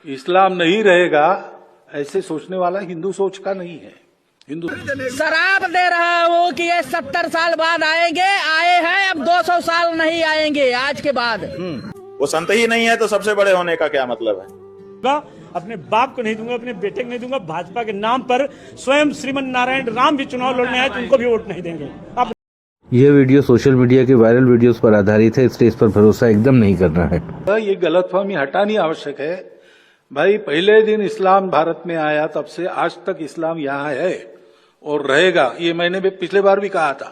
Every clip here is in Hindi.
इस्लाम नहीं रहेगा ऐसे सोचने वाला हिंदू सोच का नहीं है। हिंदू शराब दे रहा हूँ कि ये 70 साल बाद आएंगे, आए हैं, अब 200 साल नहीं आएंगे आज के बाद। वो संत ही नहीं है तो सबसे बड़े होने का क्या मतलब है? अपने बाप को नहीं दूंगा, अपने बेटे को नहीं दूंगा। भाजपा के नाम पर स्वयं श्रीमन नारायण राम भी चुनाव लड़ने आए तो उनको भी वोट नहीं देंगे। अब यह वीडियो सोशल मीडिया के वायरल वीडियोस पर आधारित है, इसलिए इस पर भरोसा एकदम नहीं करना है। ये गलतफहमी हटानी आवश्यक है। भाई पहले दिन इस्लाम भारत में आया तब से आज तक इस्लाम यहाँ है और रहेगा। ये मैंने भी पिछले बार भी कहा था,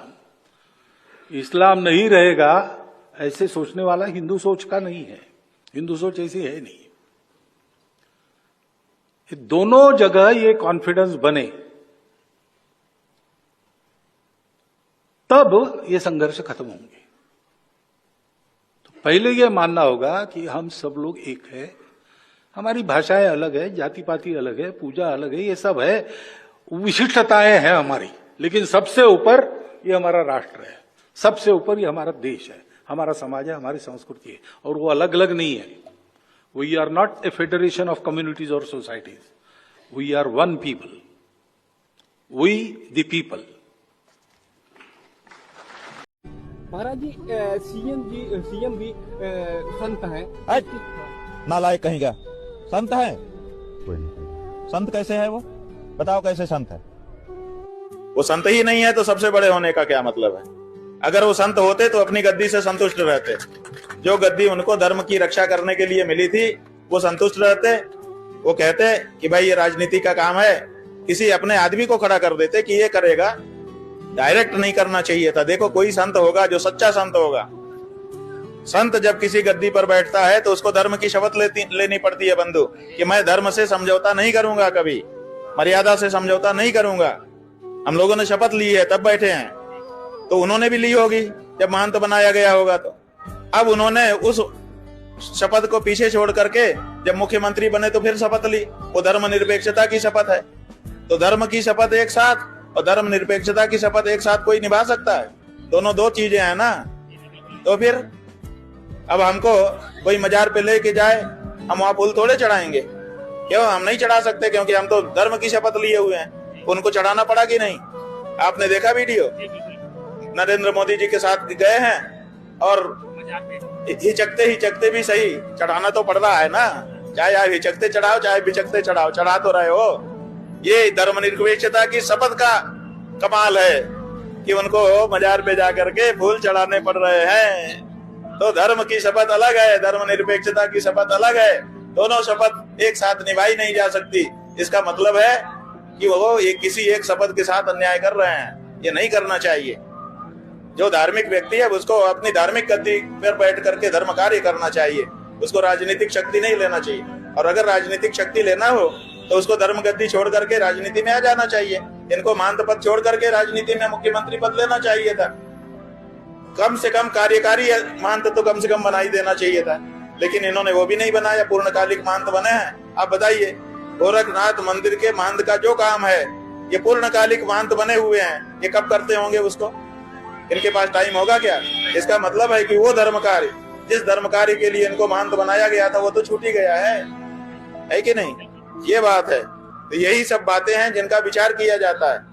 इस्लाम नहीं रहेगा ऐसे सोचने वाला हिंदू सोच का नहीं है। हिंदू सोच ऐसी है नहीं। दोनों जगह ये कॉन्फिडेंस बने तब ये संघर्ष खत्म होंगे। तो पहले ये मानना होगा कि हम सब लोग एक है, हमारी भाषाएं अलग है, जाति पाति अलग है, पूजा अलग है, ये सब है, विशिष्टताएं हैं हमारी, लेकिन सबसे ऊपर ये हमारा राष्ट्र है, सबसे ऊपर ये हमारा देश है, हमारा समाज है, हमारी संस्कृति है, और वो अलग अलग नहीं है। We are not a federation of communities और societies, we are one people, we the people. Maharaj ji, CM भी संत हैं। नालायक कहीं का संत है? संत कैसे है वो? बताओ कैसे संत है? वो संत ही नहीं है तो सबसे बड़े होने का क्या मतलब है? अगर वो संत होते तो अपनी गद्दी से संतुष्ट रहते। जो गद्दी उनको धर्म की रक्षा करने के लिए मिली थी वो संतुष्ट रहते। वो कहते कि भाई ये राजनीति का काम है, किसी अपने आदमी को खड़ा कर देते कि ये करेगा। डायरेक्ट नहीं करना चाहिए था। देखो कोई संत होगा जो सच्चा संत होगा, संत जब किसी गद्दी पर बैठता है तो उसको धर्म की शपथ लेनी पड़ती है बंधु, कि मैं धर्म से समझौता नहीं करूंगा, कभी मर्यादा से समझौता नहीं करूंगा। हम लोगों ने शपथ ली है तब बैठे हैं, तो उन्होंने भी ली होगी जब महंत बनाया गया होगा। तो अब उन्होंने उस शपथ को पीछे छोड़ करके जब मुख्यमंत्री बने तो फिर शपथ ली। वो धर्मनिरपेक्षता की शपथ है। तो धर्म की शपथ एक साथ और धर्मनिरपेक्षता की शपथ एक साथ कोई निभा सकता है? दोनों दो चीजें हैं ना। तो फिर अब हमको कोई मजार पे लेके जाए, हम वहां फूल थोड़े चढ़ाएंगे? क्यों हम नहीं चढ़ा सकते? क्योंकि हम तो धर्म की शपथ लिए हुए हैं। उनको चढ़ाना पड़ा कि नहीं? आपने देखा वीडियो, नरेंद्र मोदी जी के साथ गए हैं और हिचकते भी सही चढ़ाना तो पड़ रहा है ना। चाहे आप हिचकते चढ़ाओ चाहे बिचकते चढ़ाओ, चढ़ा तो रहे हो। ये धर्मनिरपेक्षता की शपथ का कमाल है कि उनको मजार पे जाकर के फूल चढ़ाने पड़ रहे हैं। तो धर्म की शपथ अलग है, धर्मनिरपेक्षता की शपथ अलग है। दोनों शपथ एक साथ निभाई नहीं जा सकती। इसका मतलब है कि वो किसी एक शपथ के साथ अन्याय कर रहे हैं। ये नहीं करना चाहिए। जो धार्मिक व्यक्ति है उसको अपनी धार्मिक गद्दी पर बैठ करके धर्म कार्य करना चाहिए, उसको राजनीतिक शक्ति नहीं लेना चाहिए। और अगर राजनीतिक शक्ति लेना हो तो उसको धर्म गद्दी छोड़ करके राजनीति में आ जाना चाहिए। इनको महंत पद छोड़ करके राजनीति में मुख्यमंत्री पद लेना चाहिए था। कम से कम कार्यकारी महंत तो कम से कम बना ही देना चाहिए था, लेकिन इन्होंने वो भी नहीं बनाया, पूर्णकालिक महंत बने हैं। आप बताइए, गोरखनाथ मंदिर के महंत का जो काम है ये पूर्णकालिक महंत बने हुए हैं, ये कब करते होंगे उसको? इनके पास टाइम होगा क्या? इसका मतलब है कि वो धर्म कार्य, जिस धर्म कार्य के लिए इनको महंत बनाया गया था वो तो छूट ही गया है कि नहीं? ये बात है। तो यही सब बातें हैं जिनका विचार किया जाता है।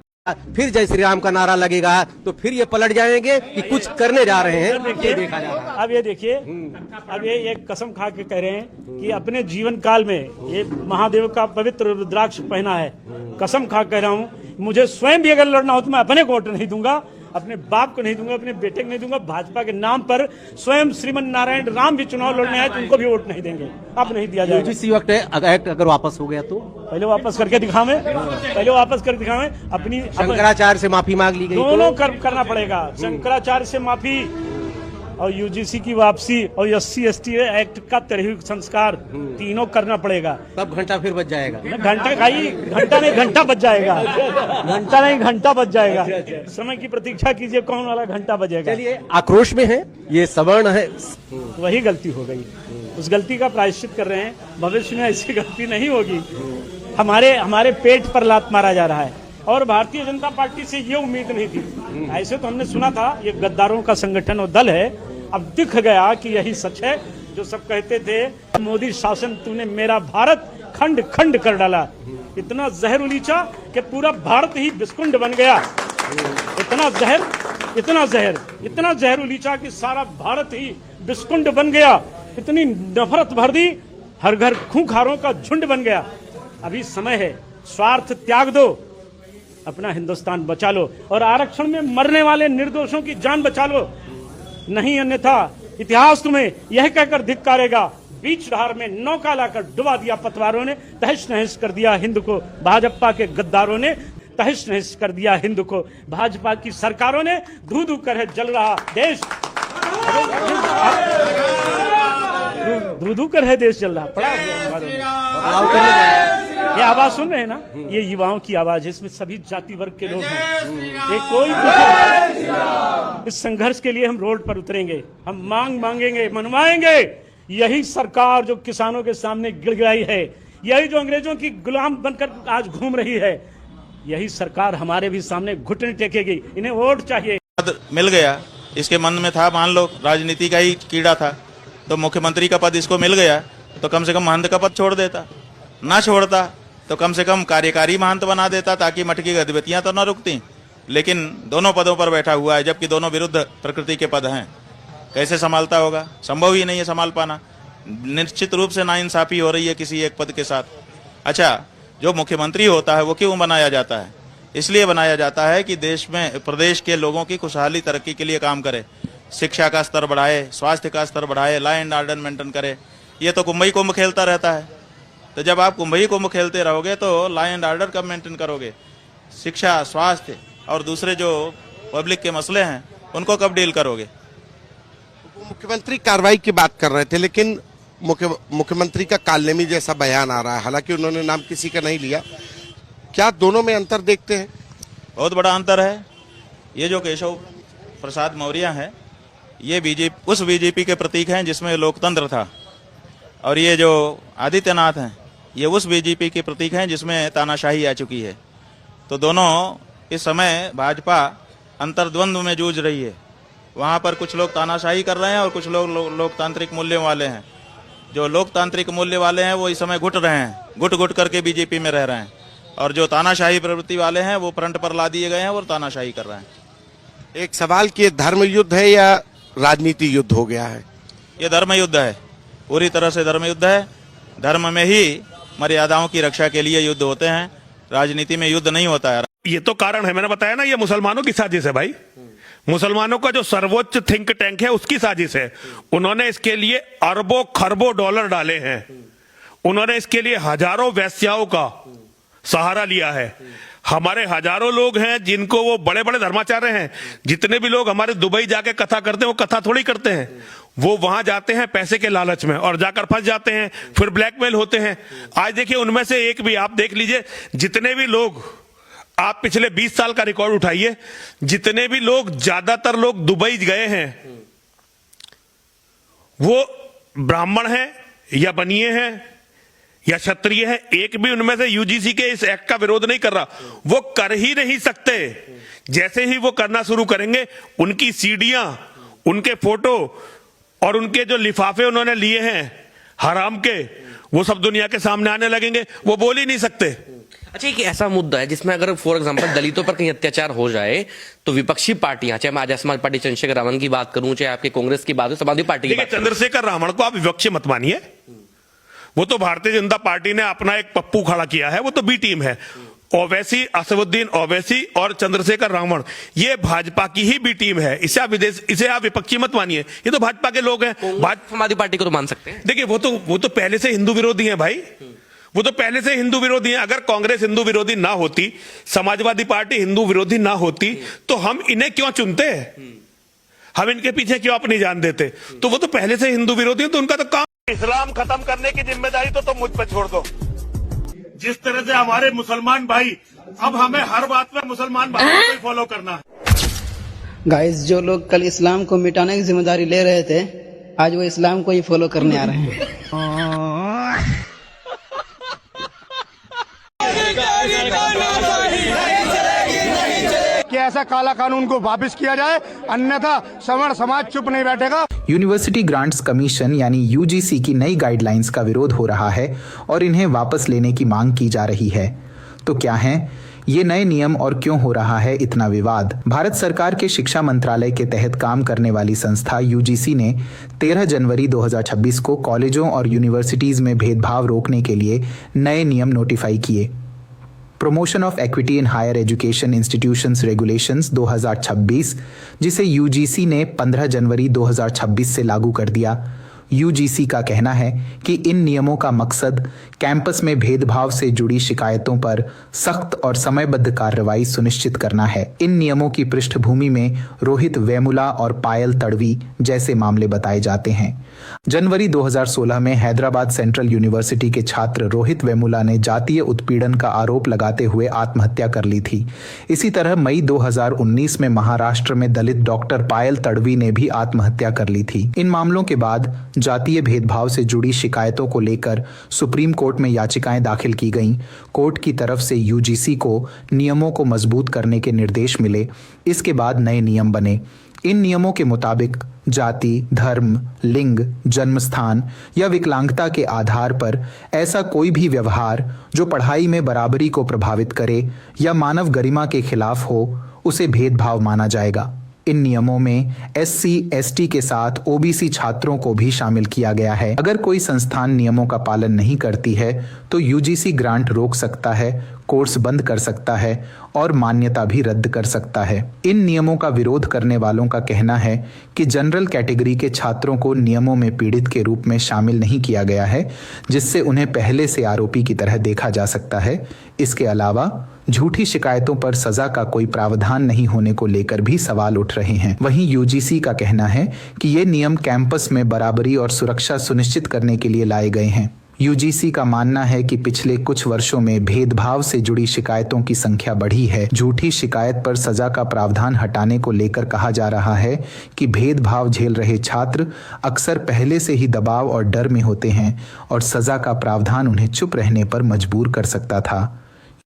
फिर जय श्री राम का नारा लगेगा तो फिर ये पलट जाएंगे कि कुछ करने जा रहे हैं। ये देखा जा रहा है। अब ये देखिए, अब ये एक कसम खा के कह रहे हैं कि अपने जीवन काल में ये महादेव का पवित्र रुद्राक्ष पहना है। कसम खा कह रहा हूँ, मुझे स्वयं भी अगर लड़ना हो तो मैं अपने को वोट नहीं दूंगा, अपने बाप को नहीं दूंगा, अपने बेटे को नहीं दूंगा। भाजपा के नाम पर स्वयं श्रीमन नारायण राम भी चुनाव लड़ने आए तो उनको भी वोट नहीं देंगे। अब नहीं दिया जाएगा। यूजीसी एक्ट अगर वापस हो गया तो पहले वापस करके दिखावें, पहले वापस करके दिखावें। अपनी शंकराचार्य से माफी मांग ली गई, दोनों करना पड़ेगा। शंकराचार्य से माफी और यूजीसी की वापसी और SC/ST एक्ट का तरह संस्कार, तीनों करना पड़ेगा। तब घंटा फिर बच जाएगा। घंटा नहीं घंटा बच जाएगा। घंटा नहीं घंटा बच जाएगा। समय की प्रतीक्षा कीजिए, कौन वाला घंटा बजेगा। चलिए, आक्रोश में है, ये सवर्ण है, वही गलती हो गई, उस गलती का प्रायश्चित कर रहे हैं। भविष्य में ऐसी गलती नहीं होगी। हमारे पेट पर लात मारा जा रहा है और भारतीय जनता पार्टी से ये उम्मीद नहीं थी। ऐसे तो हमने सुना था ये गद्दारों का संगठन और दल है, अब दिख गया कि यही सच है। जो सब कहते थे मोदी शासन तूने मेरा भारत खंड खंड कर डाला, इतना जहर उलीचा कि पूरा भारत ही बिस्कुंड बन गया। इतना जहर उलीचा कि सारा भारत ही बिस्कुंड बन गया। इतनी नफरत भर दी, हर घर खूंखारों का झुंड बन गया। अभी समय है, स्वार्थ त्याग दो, अपना हिंदुस्तान बचा लो और आरक्षण में मरने वाले निर्दोषों की जान बचा लो, नहीं अन्यथा इतिहास तुम्हें यह कहकर धिक्कारेगा। बीच धार में नौका लाकर डुबा दिया पतवारों ने, तहस नहस कर दिया हिंद को भाजपा के गद्दारों ने, तहस नहस कर दिया हिंद को भाजपा की सरकारों ने। धू धू कर है जल रहा देश, धू धू कर है देश जल रहा। ये आवाज सुन रहे हैं ना, ये युवाओं की आवाज है, इसमें सभी जाति वर्ग के लोग हैं। ये कोई इस संघर्ष के लिए हम रोड पर उतरेंगे, हम मांग मांगेंगे, मनवाएंगे। यही सरकार जो किसानों के सामने गिड़गिड़ाई है, यही जो अंग्रेजों की गुलाम बनकर आज घूम रही है, यही सरकार हमारे भी सामने घुटने टेकेगी। इन्हें वोट चाहिए। मिल गया, इसके मन में था, मान लो राजनीति का ही कीड़ा था, तो मुख्यमंत्री का पद इसको मिल गया तो कम से कम महंत का पद छोड़ देता, ना छोड़ता तो कम से कम कार्यकारी महंत बना देता ताकि मठ की गतिविधियां तो न रुकती। लेकिन दोनों पदों पर बैठा हुआ है, जबकि दोनों विरुद्ध प्रकृति के पद हैं। कैसे संभालता होगा? संभव ही नहीं है संभाल पाना। निश्चित रूप से नाइंसाफी हो रही है किसी एक पद के साथ। अच्छा, जो मुख्यमंत्री होता है वो क्यों बनाया जाता है? इसलिए बनाया जाता है कि देश में, प्रदेश के लोगों की खुशहाली तरक्की के लिए काम करे, शिक्षा का स्तर बढ़ाए, स्वास्थ्य का स्तर बढ़ाए, लॉ एंड ऑर्डर मेंटेन करे। ये तो कुंभ ही कुंभ खेलता रहता है। तो जब आप कुंभ ही कुंभ खेलते रहोगे तो लॉ एंड ऑर्डर कब मेंटेन करोगे? शिक्षा, स्वास्थ्य और दूसरे जो पब्लिक के मसले हैं उनको कब डील करोगे? मुख्यमंत्री कार्रवाई की बात कर रहे थे, लेकिन मुख्यमंत्री का कालनेमी जैसा बयान आ रहा है, हालांकि उन्होंने नाम किसी का नहीं लिया। क्या दोनों में अंतर देखते हैं? बहुत बड़ा अंतर है। ये जो केशव प्रसाद मौर्य हैं, ये उस बीजेपी के प्रतीक हैं जिसमें लोकतंत्र था, और ये जो आदित्यनाथ हैं ये उस बीजेपी के प्रतीक हैं जिसमें तानाशाही आ चुकी है। तो दोनों इस समय भाजपा अंतर्द्वंद्व में जूझ रही है। वहाँ पर कुछ लोग तानाशाही कर रहे हैं और कुछ लोग लोकतांत्रिक मूल्यों वाले हैं। जो लोकतांत्रिक मूल्य वाले हैं वो इस समय घुट रहे हैं, घुट घुट करके बीजेपी में रह रहे हैं, और जो तानाशाही प्रवृत्ति वाले हैं वो फ्रंट पर ला दिए गए हैं और तानाशाही कर रहे हैं। एक सवाल कि धर्म युद्ध है या राजनीति युद्ध हो गया है? ये धर्म युद्ध है, पूरी तरह से धर्म युद्ध है। धर्म में ही मर्यादाओं की रक्षा के लिए युद्ध होते हैं, राजनीति में युद्ध नहीं होता है। ये तो कारण है, मैंने बताया ना, ये मुसलमानों की साजिश है भाई। मुसलमानों का जो सर्वोच्च थिंक टैंक है उसकी साजिश है। उन्होंने इसके लिए अरबों खरबों डॉलर डाले हैं। उन्होंने इसके लिए हजारों वेश्याओं का सहारा लिया है। हमारे हजारों लोग हैं जिनको वो बड़े बड़े धर्माचार्य हैं। जितने भी लोग हमारे दुबई जाके कथा करते हैं वो कथा थोड़ी करते हैं, वो वहां जाते हैं पैसे के लालच में और जाकर फंस जाते हैं, फिर ब्लैकमेल होते हैं। आज देखिए, उनमें से एक भी आप देख लीजिए, जितने भी लोग, आप पिछले 20 साल का रिकॉर्ड उठाइए, जितने भी लोग, ज्यादातर लोग दुबई गए हैं वो ब्राह्मण हैं या बनिए हैं या क्षत्रिय है। एक भी उनमें से यूजीसी के इस एक्ट का विरोध नहीं कर रहा। वो कर ही नहीं सकते। जैसे ही वो करना शुरू करेंगे, उनकी सीडियां, उनके फोटो और उनके जो लिफाफे उन्होंने लिए हैं हराम के, वो सब दुनिया के सामने आने लगेंगे। वो बोल ही नहीं सकते। अच्छा, एक ऐसा मुद्दा है जिसमें अगर फॉर एग्जांपल दलितों पर कहीं अत्याचार हो जाए तो विपक्षी पार्टियां, चाहे मैं आजाद समाज पार्टी चंद्रशेखर रावण की बात करूं, चाहे आपके कांग्रेस की बात हो, समाजवादी पार्टी की बात करूं, चंद्रशेखर रावण को आप विपक्षी मत मानिए। वो तो भारतीय जनता पार्टी ने अपना एक पप्पू खड़ा किया है, वो तो बी टीम है। ओवैसी, असदुद्दीन ओवैसी और चंद्रशेखर रावण, ये भाजपा की ही बी टीम है। इसे आप विपक्षी मत मानिए, ये तो भाजपा के लोग हैं। समाजवादी पार्टी को तो मान सकते हैं। देखिए, वो तो पहले से हिंदू विरोधी है भाई, वो तो पहले से हिंदू विरोधी है। अगर कांग्रेस हिंदू विरोधी ना होती, समाजवादी पार्टी हिंदू विरोधी ना होती, तो हम इन्हें क्यों चुनते हैं? हम इनके पीछे क्यों अपनी जान देते? तो वो तो पहले से हिंदू विरोधी है, तो उनका तो काम। इस्लाम खत्म करने की जिम्मेदारी तो मुझ पर छोड़ दो। जिस तरह से हमारे मुसलमान भाई, अब हमें हर बात में मुसलमान भाई को फॉलो करना है। गाइस, जो लोग कल इस्लाम को मिटाने की जिम्मेदारी ले रहे थे, आज वो इस्लाम को ही फॉलो करने आ रहे हैं। कि ऐसा काला कानून को वापस किया जाए, अन्यथा सवर्ण समाज चुप नहीं बैठेगा। यूनिवर्सिटी ग्रांट्स कमीशन यानी यूजीसी की नई गाइडलाइंस का विरोध हो रहा है और इन्हें वापस लेने की मांग की जा रही है। तो क्या हैं ये नए नियम और क्यों हो रहा है इतना विवाद? भारत सरकार के शिक्षा मंत्रालय के तहत काम करने वाली संस्था यूजीसी ने 13 जनवरी 2026 को कॉलेजों और यूनिवर्सिटीज में भेदभाव रोकने के लिए नए नियम नोटिफाई किए। Promotion of equity in higher education institutions regulations 2026, जिसे यूजीसी ने 15 जनवरी 2026 से लागू कर दिया। यूजीसी का कहना है कि इन नियमों का मकसद कैंपस में भेदभाव से जुड़ी शिकायतों पर सख्त और समयबद्ध कार्रवाई सुनिश्चित करना है। इन नियमों की पृष्ठभूमि में रोहित वेमुला और पायल तड़वी जैसे मामले बताए जाते हैं। जनवरी 2016 में हैदराबाद सेंट्रल यूनिवर्सिटी के छात्र रोहित वेमुला ने जातीय उत्पीड़न का आरोप लगाते हुए आत्महत्या कर ली थी। इसी तरह मई 2019 में महाराष्ट्र में दलित डॉक्टर पायल तड़वी ने भी आत्महत्या कर ली थी। इन मामलों के बाद जातीय भेदभाव से जुड़ी शिकायतों को लेकर सुप्रीम कोर्ट में याचिकाएं दाखिल की गईं। कोर्ट की तरफ से यूजीसी को नियमों को मजबूत करने के निर्देश मिले। इसके बाद नए नियम बने। इन नियमों के मुताबिक जाति, धर्म, लिंग, जन्मस्थान या विकलांगता के आधार पर ऐसा कोई भी व्यवहार जो पढ़ाई में बराबरी को प्रभावित करे या मानव गरिमा के खिलाफ हो, उसे भेदभाव माना जाएगा। इन नियमों में एससी, एसटी के साथ ओबीसी छात्रों को भी शामिल किया गया है। अगर कोई संस्थान नियमों का पालन नहीं करती है तो यूजीसी ग्रांट रोक सकता है, कोर्स बंद कर सकता है और मान्यता भी रद्द कर सकता है। इन नियमों का विरोध करने वालों का कहना है कि जनरल कैटेगरी के छात्रों को नियमों में पीड़ित के रूप में शामिल नहीं किया गया है, जिससे उन्हें पहले से आरोपी की तरह देखा जा सकता है। इसके अलावा झूठी शिकायतों पर सजा का कोई प्रावधान नहीं होने को लेकर भी सवाल उठ रहे हैं। वहीं यूजीसी का कहना है कि ये नियम कैंपस में बराबरी और सुरक्षा सुनिश्चित करने के लिए लाए गए हैं। यूजीसी का मानना है कि पिछले कुछ वर्षों में भेदभाव से जुड़ी शिकायतों की संख्या बढ़ी है। झूठी शिकायत पर सजा का प्रावधान हटाने को लेकर कहा जा रहा है कि भेदभाव झेल रहे छात्र अक्सर पहले से ही दबाव और डर में होते हैं और सजा का प्रावधान उन्हें चुप रहने पर मजबूर कर सकता था।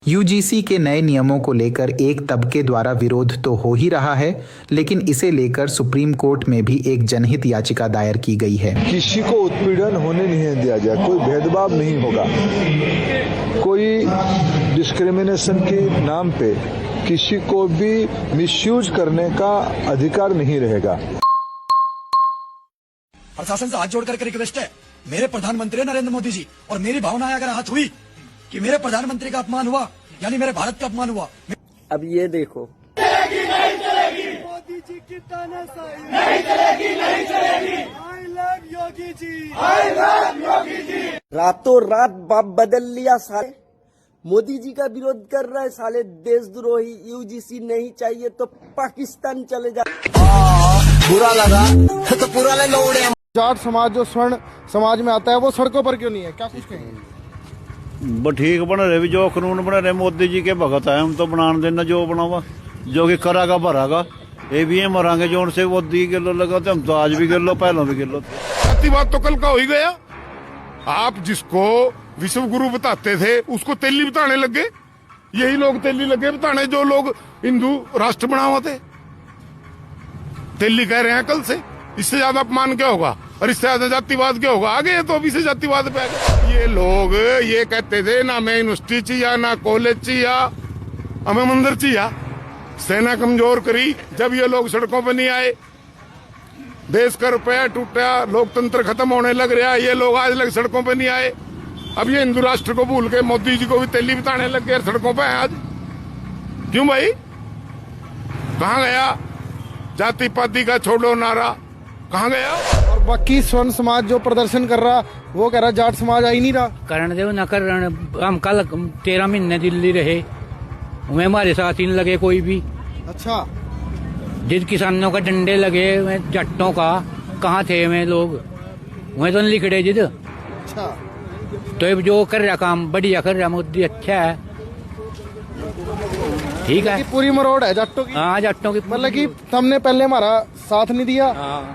यूजीसी के नए नियमों को लेकर एक तबके द्वारा विरोध तो हो ही रहा है, लेकिन इसे लेकर सुप्रीम कोर्ट में भी एक जनहित याचिका दायर की गई है। किसी को उत्पीड़न होने नहीं दिया जाए, कोई भेदभाव नहीं होगा, कोई डिस्क्रिमिनेशन के नाम पे किसी को भी मिसयूज करने का अधिकार नहीं रहेगा। प्रशासन से हाथ जोड़ करके रिक्वेस्ट है, मेरे प्रधानमंत्री नरेंद्र मोदी जी, और मेरी भावनाएं अगर हाथ हुई कि मेरे प्रधानमंत्री का अपमान हुआ यानी मेरे भारत का अपमान हुआ। अब ये देखो, मोदी जी की तानाशाही नहीं चलेगी, नहीं चलेगी। I love Yogi ji, I love Yogi ji. रातों रात बाप बदल लिया साले। मोदी जी का विरोध कर रहा है साले देशद्रोही। यूजीसी नहीं चाहिए तो पाकिस्तान चले जा। बुरा लगा तो पूरा ले लो। जाट समाज जो स्वर्ण समाज में आता है वो सड़कों पर क्यों नहीं है, क्या कुछ कहेंगे? ठीक बन रहे भी जो कानून बना रहे मोदी जी के भगत है, हम तो बनाने देना जो बनावा, जो कि करागा भरागा। ये भी है मरांगे जो उनसे वो 10 किलो लगा तो हम तो आज भी किलो पहलों भी किलो। बात तो कल का हो ही गया। आप जिसको विश्व गुरु बताते थे उसको तेली बताने लगे। यही लोग तेली लगे बताने जो लोग हिंदू राष्ट्र बनावा थे। तेली कह रहे हैं कल से। इससे ज्यादा अपमान क्या होगा और इससे ज्यादा जातिवाद क्या होगा? आगे तो अभी से जातिवाद पे ये लोग ये कहते थे ना हमें यूनिवर्सिटी चाहिए, ना कॉलेज चाहिए, हमें मंदिर चाहिए। सेना कमजोर करी जब ये लोग सड़कों पर नहीं आए। देश का रुपया टूटा, लोकतंत्र खत्म होने लग रहा। ये लोग आज लग सड़कों पर नहीं आए। अब ये हिंदू राष्ट्र को भूल के मोदी जी को भी तेली बिताने लग गए, सड़कों पर आज। क्यों भाई? कहाँ गया जाति पाति का छोड़ो नारा? कहाँ गया? और बाकी स्वर्ण समाज जो प्रदर्शन कर रहा वो कह रहा जाट समाज आ ही नहीं रहा। करण देव न कर। हम कल 13 महीने दिल्ली रहे, हमें हमारे साथ ही नहीं लगे कोई भी। अच्छा, जिन किसानों का डंडे लगे जट्टों का कहाँ थे वे लोग? वह तो नहीं लिखड़े जिद। अच्छा, तो जो कर रहा काम बढ़िया कर रहा मोदी, अच्छा है, ठीक है। पूरी मरोड़ है जट्टों की। हाँ, जट्टों की। मतलब कि तुमने पहले हमारा साथ नहीं दिया,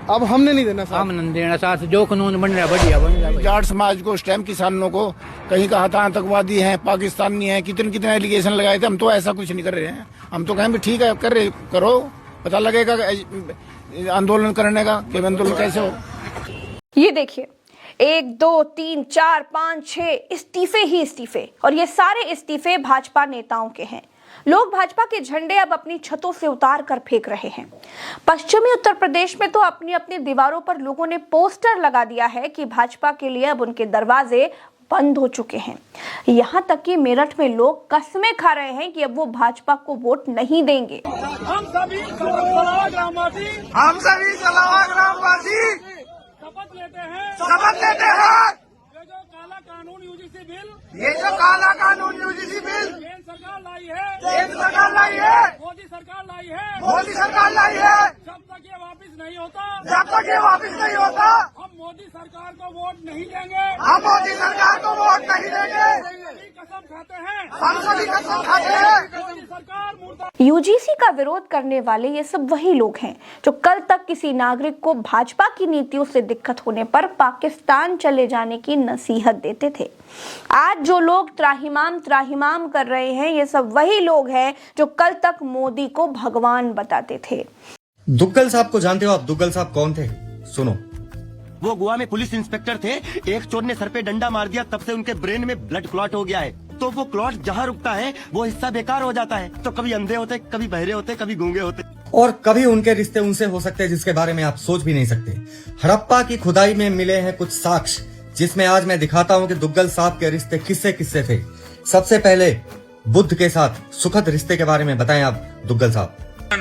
अब हमने नहीं देना साथ। हम नहीं देना साथ। जो कानून बन रहा है बढ़िया बन रहा है। जाट समाज को उस टाइम किसानों को कहीं कहा था आतंकवादी हैं, पाकिस्तानी हैं, कितने एलिगेशन लगाए थे। हम तो ऐसा कुछ नहीं कर रहे हैं। हम तो कहें भी ठीक है कर रहे करो, पता लगेगा आंदोलन करने का कि आंदोलन कैसे हो। ये देखिए 1 2 3 4 5 6 इस्तीफे ही इस्तीफे, और ये सारे इस्तीफे भाजपा नेताओं के हैं। लोग भाजपा के झंडे अब अपनी छतों से उतार कर फेंक रहे हैं। पश्चिमी उत्तर प्रदेश में तो अपनी अपनी दीवारों पर लोगों ने पोस्टर लगा दिया है कि भाजपा के लिए अब उनके दरवाजे बंद हो चुके हैं। यहाँ तक कि मेरठ में लोग कसमें खा रहे हैं कि अब वो भाजपा को वोट नहीं देंगे। हम सभी जलावा ग्रामवासी शपथ लेते हैं ये जो काला कानून यूजीसी बिल केंद्र सरकार लाई है मोदी सरकार लाई है जब तक ये वापस नहीं होता हम मोदी सरकार को वोट नहीं देंगे। कसम खाते हैं मोदी सरकार मुर्दाबाद। यूजीसी का विरोध करने वाले ये सब वही लोग हैं जो कल तक किसी नागरिक को भाजपा की नीतियों से दिक्कत होने पर पाकिस्तान चले जाने की नसीहत देते थे। आज जो लोग त्राहिमाम कर रहे हैं, ये सब वही लोग हैं जो कल तक मोदी को भगवान बताते थे। दुग्गल साहब को जानते हो आप? दुग्गल साहब कौन थे? सुनो। वो गोवा में पुलिस इंस्पेक्टर थे। एक चोर ने सर पे डंडा मार दिया, तब से उनके ब्रेन में ब्लड क्लॉट हो गया है। तो वो क्लॉट जहाँ रुकता है वो हिस्सा बेकार हो जाता है। तो कभी अंधे होते, कभी बहरे होते, कभी गूंगे होते, और कभी उनके रिश्ते उनसे हो सकते हैं जिसके बारे में आप सोच भी नहीं सकते। हड़प्पा की खुदाई में मिले हैं कुछ साक्ष्य, जिसमें आज मैं दिखाता हूँ कि दुग्गल साहब के रिश्ते किससे किससे थे। सबसे पहले बुद्ध के साथ सुखद रिश्ते के बारे में बताएं आप दुग्गल साहब।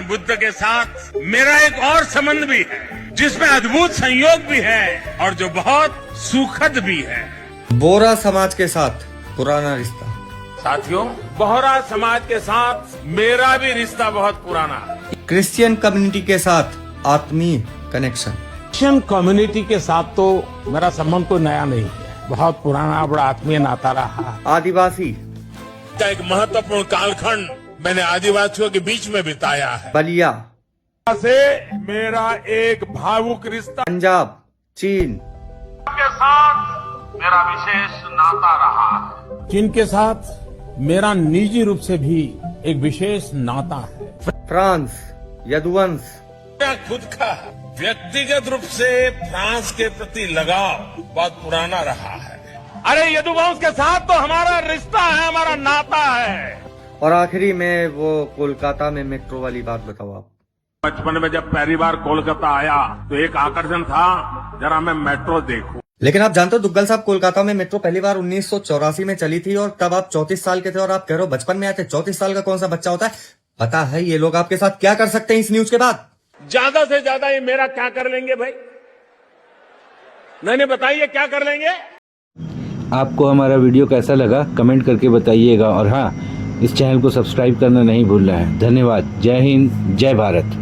बुद्ध के साथ मेरा एक और संबंध भी है जिसमें अद्भुत संयोग भी है और जो बहुत सुखद भी है। बोहरा समाज के साथ पुराना रिश्ता। साथियों, बोहरा समाज के साथ मेरा भी रिश्ता बहुत पुराना है। क्रिश्चियन कम्युनिटी के साथ आत्मीय कनेक्शन। क्रिश्चियन कम्युनिटी के साथ तो मेरा संबंध कोई नया नहीं है, बहुत पुराना बड़ा आत्मीय नाता रहा। आदिवासी का एक महत्वपूर्ण कालखंड मैंने आदिवासियों के बीच में बिताया है। बलिया से मेरा एक भावुक रिश्ता। पंजाब, चीन के साथ मेरा विशेष नाता रहा है। चीन के साथ मेरा निजी रूप से भी एक विशेष नाता है। फ्रांस, यदुवंश। मेरा खुद का व्यक्तिगत रूप से फ्रांस के प्रति लगाव बहुत पुराना रहा है। अरे यदुवंश के साथ तो हमारा रिश्ता है, हमारा नाता है। और आखिरी में वो कोलकाता में मेट्रो वाली बात बताओ आप। बचपन में जब पहली बार कोलकाता आया तो एक आकर्षण था, जरा मैं मेट्रो देखूं। लेकिन आप जानते हो दुग्गल साहब, कोलकाता में मेट्रो पहली बार 1984 में चली थी और तब आप 34 साल के थे और आप कह रहे हो बचपन में आए थे। 34 साल का कौन सा बच्चा होता है? पता है ये लोग आपके साथ क्या कर सकते हैं इस न्यूज के बाद? ज्यादा से ज्यादा ये मेरा क्या कर लेंगे भाई? नहीं बताइए क्या कर लेंगे? आपको हमारा वीडियो कैसा लगा कमेंट करके बताइएगा, और हाँ, इस चैनल को सब्सक्राइब करना नहीं भूलना है। धन्यवाद। जय हिंद, जय भारत।